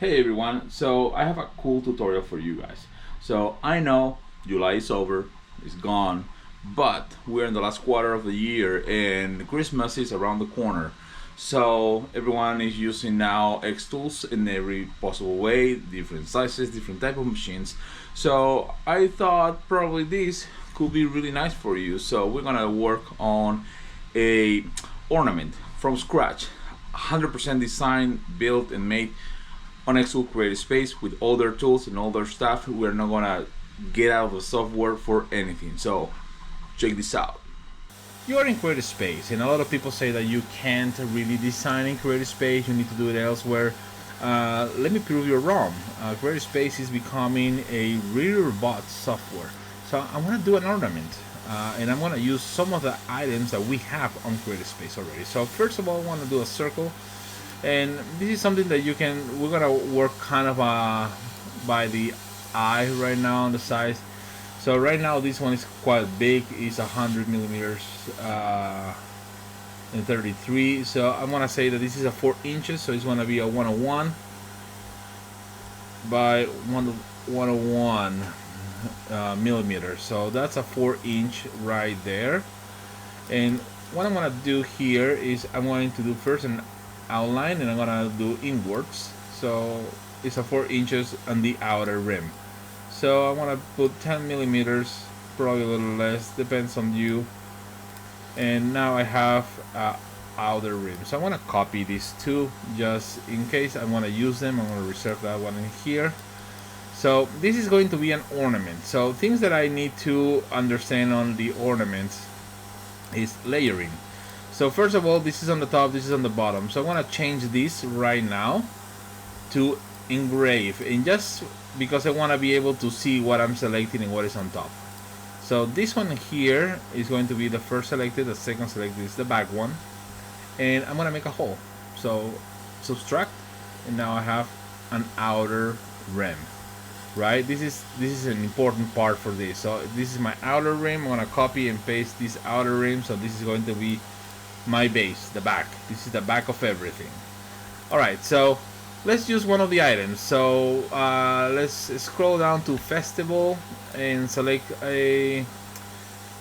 Hey everyone, so I have a cool tutorial for you guys. So I know July is over, it's gone, but we're in the last quarter of the year and Christmas is around the corner. So everyone is using now xtools in every possible way, different sizes, different type of machines. So I thought probably this could be really nice for you. So we're gonna work on a ornament from scratch, 100% designed, built and made on xtool create space with all their tools and all their stuff. We're not gonna get out of the software for anything. So check this out. You are in Creative Space, and a lot of people say that you can't really design in Creative Space, you need to do it elsewhere. Let me prove you wrong. Creative Space is becoming a really robust software. So I want to do an ornament, and I'm going to use some of the items that we have on Creative Space already. So first of all, I want to do a circle, and this is something that we're going to work kind of by the eye right now on the size. So right now this one is quite big. It's 100 millimeters and 33. So I'm gonna say that this is a 4 inches. So it's gonna be a 101 by 101 millimeters. So that's a 4-inch right there. And what I'm gonna do here is I'm going to do first an outline, and I'm gonna do inwards. So it's a 4 inches on the outer rim. So I want to put 10 millimeters, probably a little less, depends on you. And now I have outer rim. So I want to copy these two just in case I want to use them. I'm going to reserve that one in here. So this is going to be an ornament. So things that I need to understand on the ornaments is layering. So first of all, this is on the top, this is on the bottom. So I want to change this right now to engrave, and just because I want to be able to see what I'm selecting and what is on top. So this one here is going to be the first selected, the second selected is the back one, and I'm going to make a hole. So subtract, and now I have an outer rim, right? This is an important part for this. So this is my outer rim. I'm going to copy and paste this outer rim. So this is going to be my base, the back. This is the back of everything. All right, so let's use one of the items. So let's scroll down to festival and select a,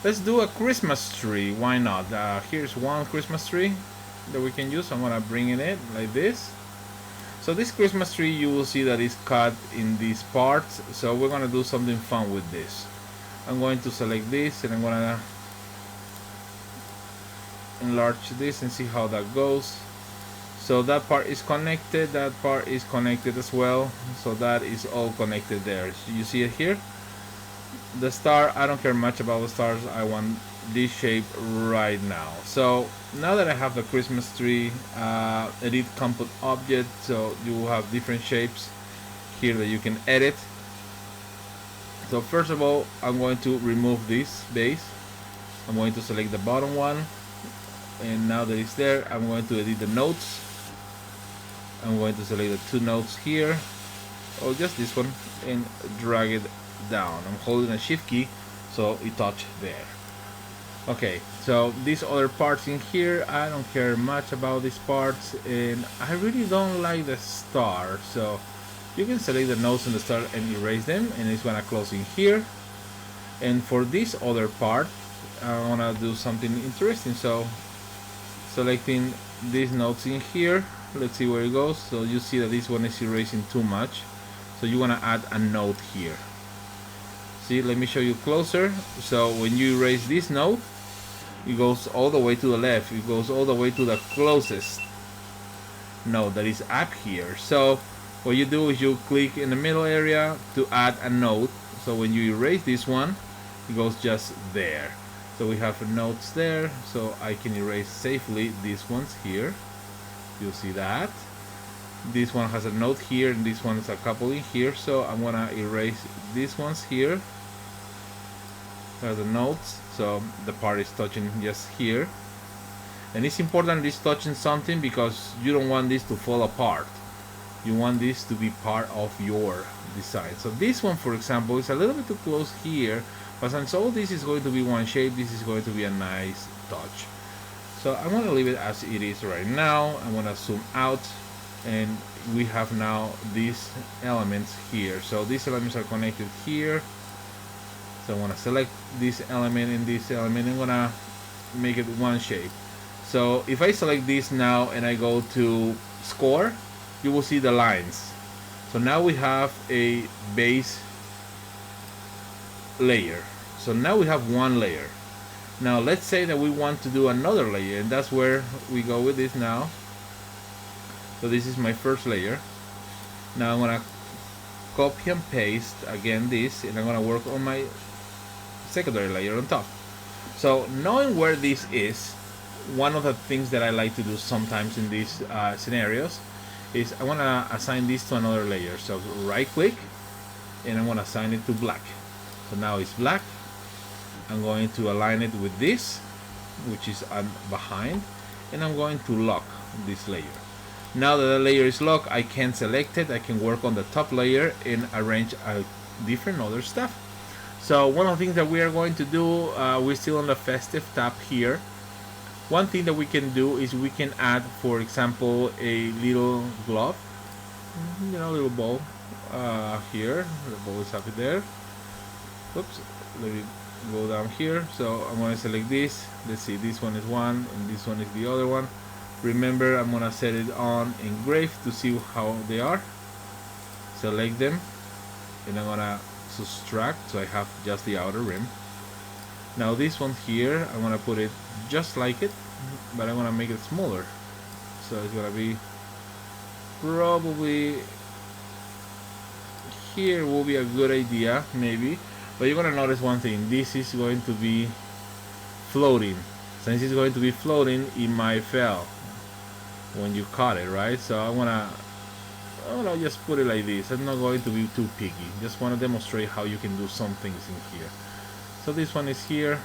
let's do a Christmas tree. Why not? Here's one Christmas tree that we can use. I'm gonna bring it in like this. So this Christmas tree, you will see that it's cut in these parts. So we're gonna do something fun with this. I'm going to select this, and I'm gonna enlarge this and see how that goes. So that part is connected, that part is connected as well. So that is all connected there. So you see it here. The star, I don't care much about the stars. I want this shape right now. So now that I have the Christmas tree, edit component object. So you will have different shapes here that you can edit. So first of all, I'm going to remove this base. I'm going to select the bottom one. And now that it's there, I'm going to edit the nodes. I'm going to select the two nodes here, or just this one, and drag it down. I'm holding a shift key so it touch there. Okay, so these other parts in here, I don't care much about these parts, and I really don't like the star. So you can select the nodes and the star and erase them, and it's gonna close in here. And for this other part, I wanna do something interesting. So selecting these nodes in here, let's see where it goes. So you see that this one is erasing too much, so you want to add a node here. See, let me show you closer. So when you erase this node, it goes all the way to the left, it goes all the way to the closest node that is up here. So what you do is you click in the middle area to add a node. So when you erase this one, it goes just there. So we have nodes there, so I can erase safely these ones here. You'll see that this one has a note here, and this one is a couple in here. So I'm gonna erase these ones here. There's the notes, so the part is touching just here, and it's important this touching something because you don't want this to fall apart. You want this to be part of your design. So this one, for example, is a little bit too close here, but since all this is going to be one shape, this is going to be a nice touch. So I'm going to leave it as it is right now. I'm going to zoom out, and we have now these elements here. So these elements are connected here. So I want to select this element and this element. I'm gonna make it one shape. So if I select this now and I go to score, you will see the lines. So now we have a base layer. So now we have one layer. Now let's say that we want to do another layer, and that's where we go with this now. So this is my first layer. Now I'm gonna copy and paste again this, and I'm gonna work on my secondary layer on top. So knowing where this is, one of the things that I like to do sometimes in these scenarios is I want to assign this to another layer. So right click and I'm going to assign it to black. So now it's black. I'm going to align it with this, which is behind, and I'm going to lock this layer. Now that the layer is locked, I can select it, I can work on the top layer and arrange different other stuff. So one of the things that we are going to do, we're still on the festive tab here. One thing that we can do is we can add, for example, a little glove, you know, little bow here. The bow is up there. Oops, let me go down here. So I'm going to select this. Let's see, this one is one and this one is the other one. Remember, I'm going to set it on engrave to see how they are. Select them and I'm going to subtract, so I have just the outer rim. Now this one here, I'm gonna put it just like it, but I'm gonna make it smaller. So it's gonna be probably here will be a good idea, maybe. But you're gonna notice one thing: this is going to be floating. Since it's going to be floating, it might fail when you cut it, right? So I'm gonna just put it like this. I'm not going to be too picky. Just want to demonstrate how you can do some things in here. So this one is here.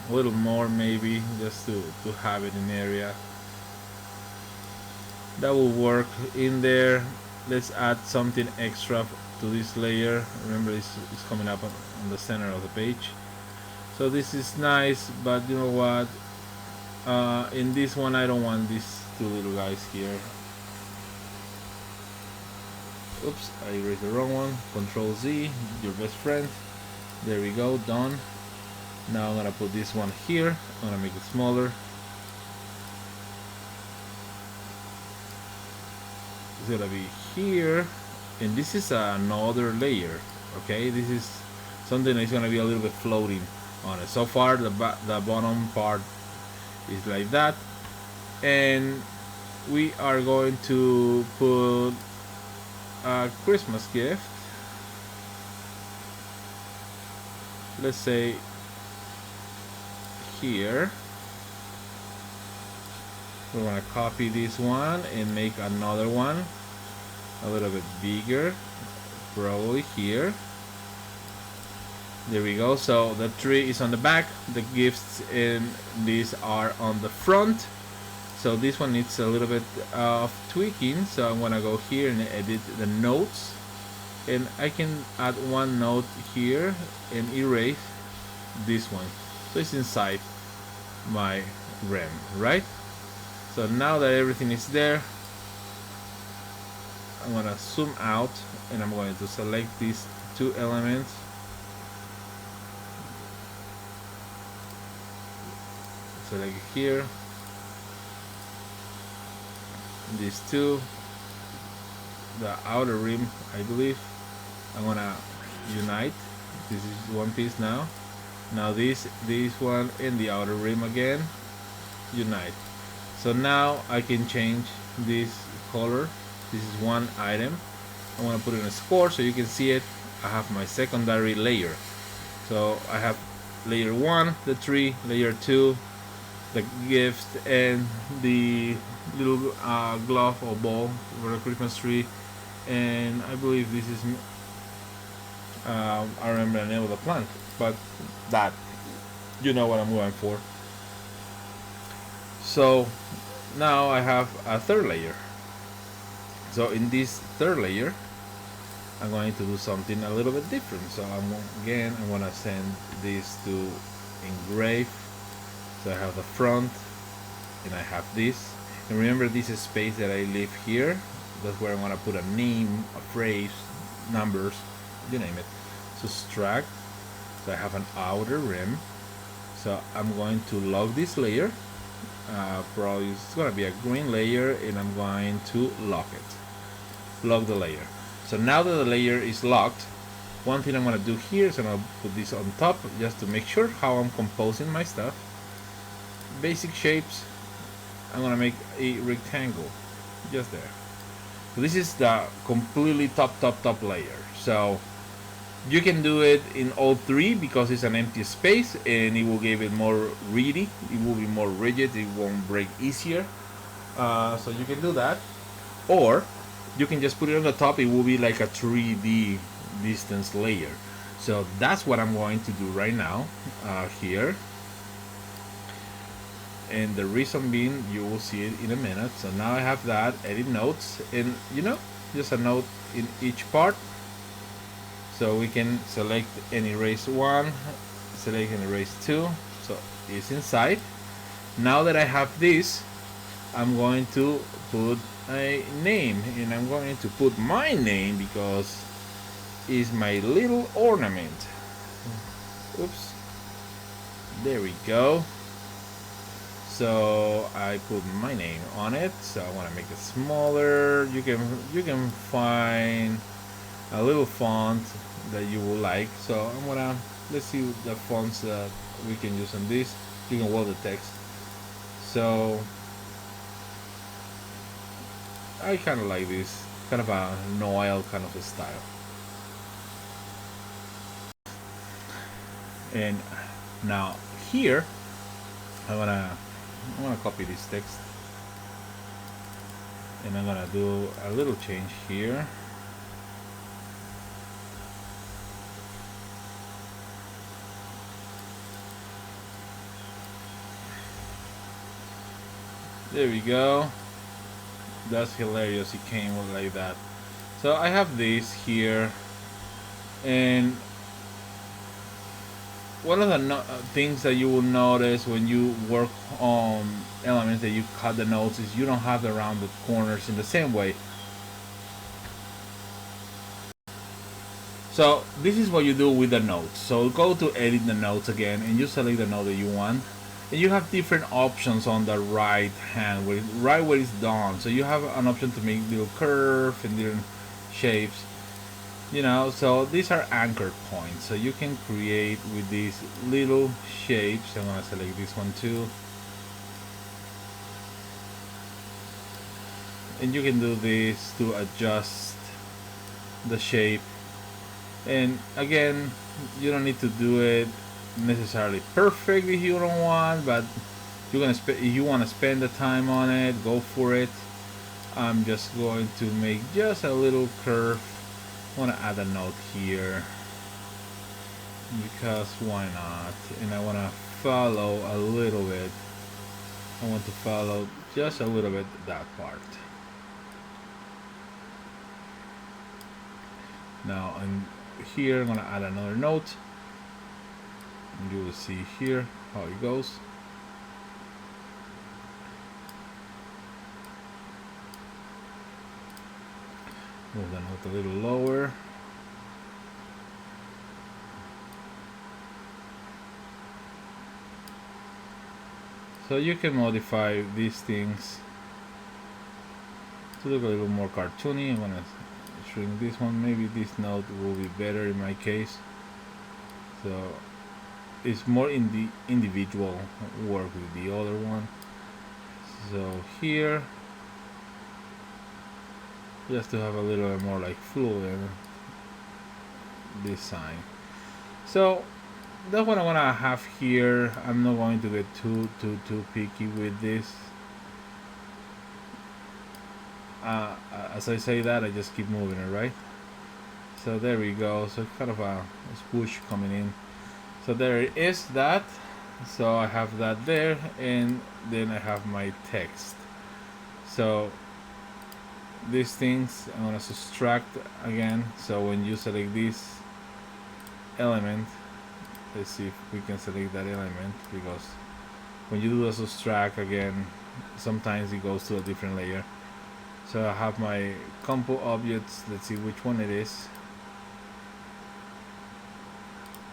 A little more maybe, just to have it in area. That will work in there. Let's add something extra to this layer. Remember, this is coming up on the center of the page. So this is nice, but you know what? In this one, I don't want these two little guys here. Oops, I erased the wrong one. Control Z, your best friend. There we go, done. Now I'm gonna put this one here. I'm gonna make it smaller. It's gonna be here, and this is another layer. Okay, this is something that's gonna be a little bit floating on it. So far, the bottom part is like that, and we are going to put a Christmas gift. Let's say here. We're gonna copy this one and make another one a little bit bigger, probably here. There we go. So the tree is on the back, the gifts and these are on the front. So this one needs a little bit of tweaking, so I'm gonna go here and edit the notes, and I can add one note here and erase this one, so it's inside my rem, right? So now that everything is there, I'm gonna zoom out and I'm going to select these two elements. Select here, these two, the outer rim, I believe. I'm gonna unite. This is one piece now. Now this one and the outer rim again, unite. So now I can change this color. This is one item. I want to put it in a score so you can see it. I have my secondary layer. So I have layer 1, the tree, layer 2, the gift, and the little glove or ball for the Christmas tree. And I believe this is I remember the name of the plant, but that, you know what I'm going for. So now I have a third layer. So in this third layer, I'm going to do something a little bit different. So I'm going to send this to engrave. So I have the front and I have this. And remember, this is space that I leave here, That's where I'm gonna put a name, a phrase, numbers, you name it. Subtract. So I have an outer rim. So I'm going to lock this layer. Probably it's gonna be a green layer, and I'm going to lock it. Lock the layer. So now that the layer is locked, one thing I'm gonna do here is I'm gonna put this on top just to make sure how I'm composing my stuff. Basic shapes. I'm gonna make a rectangle just there. So this is the completely top layer. So you can do it in all three because it's an empty space and it will give it more ready. It will be more rigid. It won't break easier. So you can do that, or you can just put it on the top. It will be like a 3D distance layer. So that's what I'm going to do right now here. And the reason being, you will see it in a minute. So now I have that, edit notes, and just a note in each part. So we can select and erase one, select and erase two. So it's inside. Now that I have this, I'm going to put a name, and I'm going to put my name because it's my little ornament. Oops. There we go. So I put my name on it. So I want to make it smaller. You can find a little font that you will like. So I'm gonna, let's see the fonts that we can use on this. You can weld the text. So I kind of like this, kind of a Noel kind of a style. And now here I'm gonna copy this text, and I'm gonna do a little change here. There we go. That's hilarious. It came like that. So I have this here, and one of the things that you will notice when you work on elements that you cut the nodes is you don't have the rounded corners in the same way. So this is what you do with the nodes. So go to edit the nodes again, and you select the node that you want, and you have different options on the right hand, right where it's done. So you have an option to make little curve and different shapes. So these are anchor points, so you can create with these little shapes. I'm gonna select this one too, and you can do this to adjust the shape. And again, you don't need to do it necessarily perfect if you don't want, but if you want to spend the time on it, go for it. I'm just going to make just a little curve. I want to add a note here because why not? And I want to follow a little bit. I want to follow just a little bit that part. Now, and here I'm going to add another note. And you will see here how it goes. Move the note a little lower. So you can modify these things to look a little more cartoony. I'm gonna shrink this one. Maybe this note will be better in my case. So it's more in the individual work with the other one. So here, just to have a little bit more like fluid design. So that's what I want to have here. I'm not going to get too picky with this. As I say that, I just keep moving it, right? So there we go. So kind of a swoosh coming in. So there it is, that. So I have that there, and then I have my text. So these things I'm gonna subtract again. So when you select this element, let's see if we can select that element, because when you do the subtract again, sometimes it goes to a different layer. So I have my compo objects. Let's see which one it is.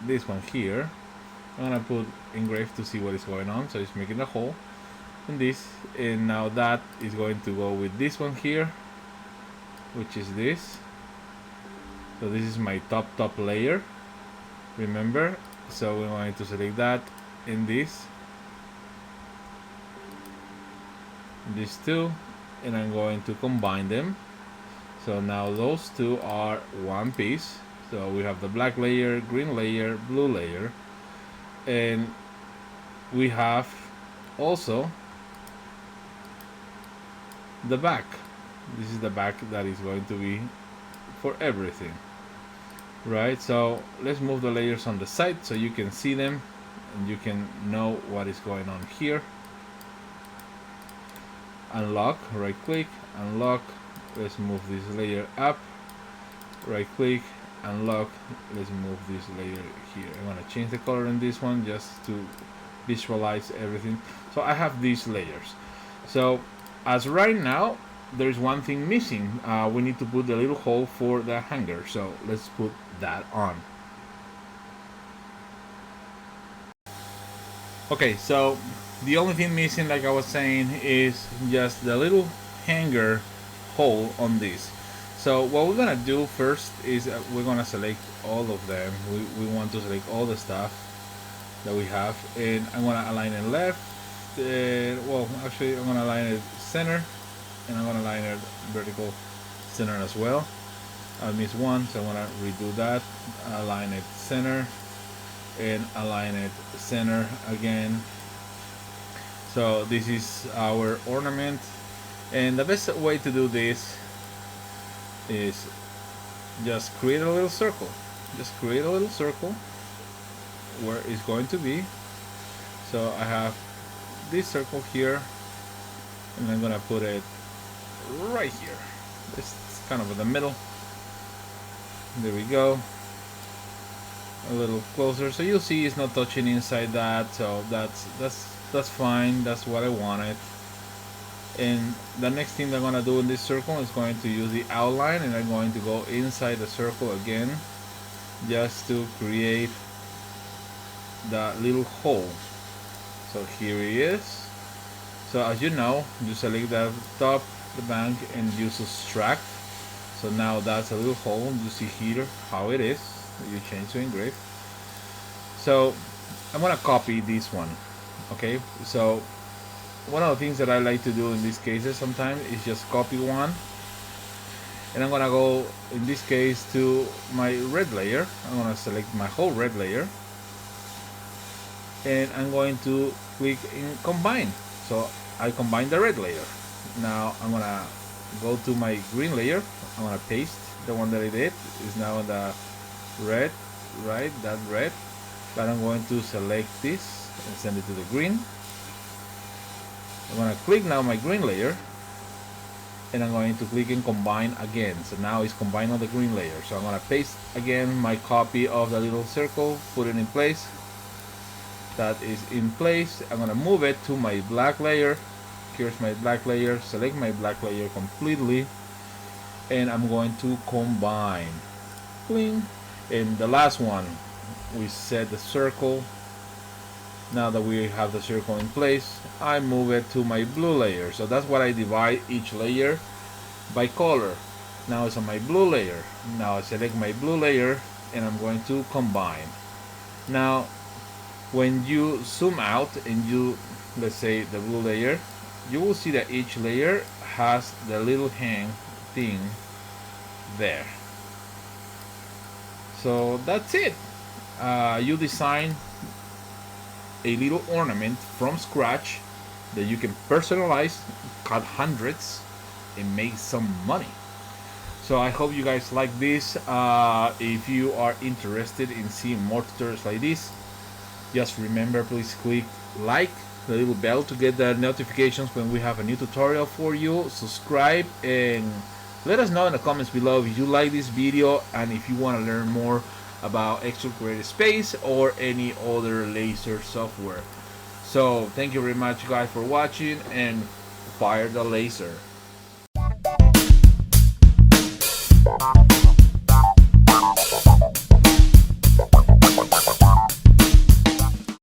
This one here. I'm gonna put engrave to see what is going on. So it's making a hole in this, and now that is going to go with this one here, which is this. So this is my top layer, remember. So we're going to select that in these two, and I'm going to combine them. So now those two are one piece. So we have the black layer, green layer, blue layer, and we have also the back. This is the back that is going to be for everything, right? So let's move the layers on the side so you can see them and you can know what is going on here. Unlock, right click, unlock. Let's move this layer up, right click, unlock. Let's move this layer here. I'm gonna change the color in this one just to visualize everything. So I have these layers. So as right now there's one thing missing. We need to put the little hole for the hanger, so let's put that on. Okay, so the only thing missing, like I was saying, is just the little hanger hole on this. So what we're gonna do first is we're gonna select all of them. We want to select all the stuff that we have, and I'm gonna align it left. Well, actually I'm gonna align it center, and I'm gonna align it vertical center as well. I missed one, so I'm gonna redo that. Align it center and align it center again. So this is our ornament, and the best way to do this is just create a little circle. Just create a little circle where it's going to be. So I have this circle here, and I'm gonna put it right here. It's kind of in the middle. There we go. A little closer, so you'll see it's not touching inside that. So that's fine. That's what I wanted. And the next thing I'm gonna do in this circle is going to use the outline, and I'm going to go inside the circle again, just to create the little hole. So here it is. So as you know, you select the top, the bank, and you subtract. So now that's a little hole. You see here how it is. You change to engrave. So I'm gonna copy this one. Okay, so one of the things that I like to do in these cases sometimes is just copy one, and I'm gonna go in this case to my red layer. I'm gonna select my whole red layer, and I'm going to click in combine. So I combine the red layer. Now I'm gonna go to my green layer. I'm gonna paste the one that I did. Is now in the red, right? That red. But I'm going to select this and send it to the green. I'm gonna click now my green layer, and I'm going to click in combine again. So now it's combined on the green layer. So I'm gonna paste again my copy of the little circle, put it in place. That is in place. I'm gonna move it to my black layer. Here's my black layer. Select my black layer completely, and I'm going to combine. Bling. And the last one, we set the circle. Now that we have the circle in place, I move it to my blue layer. So that's what I divide each layer by color. Now it's on my blue layer. Now I select my blue layer, and I'm going to combine. Now when you zoom out and you, let's say, the blue layer, you will see that each layer has the little hang thing there. So that's it. You design a little ornament from scratch that you can personalize, cut hundreds, and make some money. So I hope you guys like this. If you are interested in seeing more tutorials like this, just remember, please click like, the little bell to get the notifications when we have a new tutorial for you. Subscribe, and let us know in the comments below if you like this video and if you want to learn more about XTool Creative Space or any other laser software. So thank you very much guys for watching, and fire the laser.